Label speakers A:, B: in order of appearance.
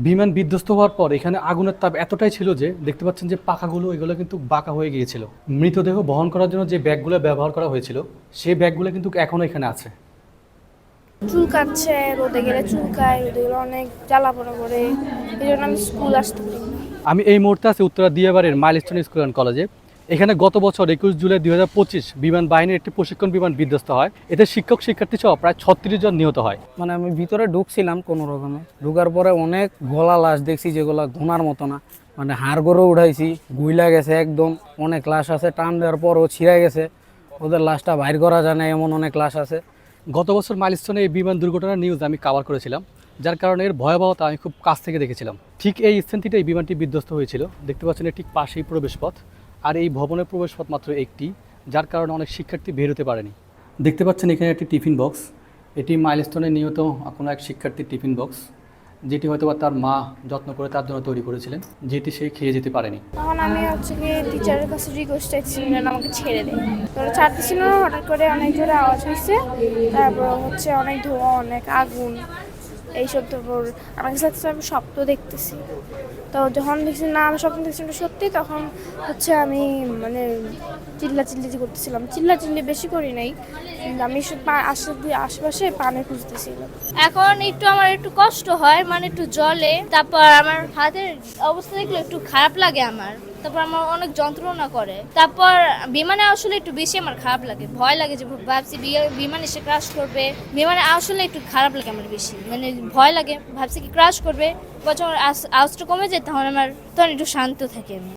A: বিমান বিধ্বস্ত হওয়ার পর এখানে আগুনের তাপ এতটাই ছিল যে দেখতে পাচ্ছেন যে পাখাগুলো এগুলো কিন্তু বাঁকা হয়ে গিয়েছিল। মৃতদেহ বহন করার জন্য যে ব্যাগগুলো ব্যবহার করা হয়েছিল সেই ব্যাগগুলো কিন্তু এখনো এখানে আছে।
B: চুলকাচ্ছে, রোদে গেলে চুলকায়, রোদে গেলে অনেক জ্বালা পোড়া করে, এই জন্য আমি স্কুল আসতে পারি না।
A: আমি এই মুহূর্তে আছি উত্তরা দিয়াবাড়ির মাইলস্টোন স্কুল অ্যান্ড কলেজে। এখানে গত বছর 21 জুলাই 2025 বিমান বাহিনীর একটি প্রশিক্ষণ বিমান বিধ্বস্ত হয়। এতে শিক্ষক শিক্ষার্থী সহ প্রায় 36 জন নিহত হয়।
C: মানে আমি ভিতরে ঢুকছিলাম কোনো রকমে, ঢুকার পরে অনেক গলা লাশ দেখছি যেগুলো ঘুমার মতো না, মানে হাড় গড়ে উঠাইছি, গুইলা গেছে একদম। অনেক লাশ আছে, টান দেওয়ার পরও ছিঁড়ে গেছে, ওদের লাশটা বাইর করা যায় না এমন অনেক লাশ আছে।
A: গত বছর মাইলস্টোনে এই বিমান দুর্ঘটনার নিউজ আমি কভার করেছিলাম, যার কারণে এর ভয়াবহতা আমি খুব কাছ থেকে দেখেছিলাম। ঠিক এই স্থানটিতে এই বিমানটি বিধ্বস্ত হয়েছিল। দেখতে পাচ্ছেন এর ঠিক পাশেই প্রবেশপথ, আর এই ভবনের প্রবেশপথ মাত্র একটি, যার কারণে অনেক শিক্ষার্থী বের হতে পারেনি। দেখতে পাচ্ছেন এখানে একটি টিফিন বক্স। এটি মাইলস্টোনে নিহত কোনো এক শিক্ষার্থীর টিফিন বক্স, যেটি হয়তো বা তার মা যত্ন করে তার জন্য তৈরি করেছিলেন, যেটি সে খেয়ে যেতে পারেনি।
B: তখন আমি হচ্ছে গিয়ে টিচারের কাছে রিকোয়েস্ট চাইছিলাম যেন আমাকে ছেড়ে দেয়। তোরা ছাড়তেছিল না, হঠাৎ করে অনেক জোরে আওয়াজ হয়েছে, তারপর হচ্ছে অনেক ধোঁয়া, অনেক আগুন, এইসব। তারপর আমার কাছে লাগছে আমি স্বপ্ন দেখতেছি। তো যখন দেখছি না আমি স্বপ্ন দেখছি না সত্যি, তখন হচ্ছে আমি মানে চিল্লাচিল্লি করতেছিলাম। চিল্লাচিল্লি বেশি করি নাই, আমি আশেপাশে পানি খুঁজতেছিলাম।
D: এখন একটু আমার একটু কষ্ট হয়, মানে একটু জলে, তারপর আমার হাতের অবস্থা দেখলে একটু খারাপ লাগে আমার, তারপর আমার অনেক যন্ত্রণা করে। তারপর বিমানে আসলে একটু বেশি আমার খারাপ লাগে, ভয় লাগে যে ভাবছি বিমান এসে ক্রাশ করবে। বিমানে আসলে একটু খারাপ লাগে আমার বেশি, মানে ভয় লাগে, ভাবছি কি ক্রাশ করবে। বছর আওয়াজটা কমে যায় তখন একটু শান্ত থাকি আমি।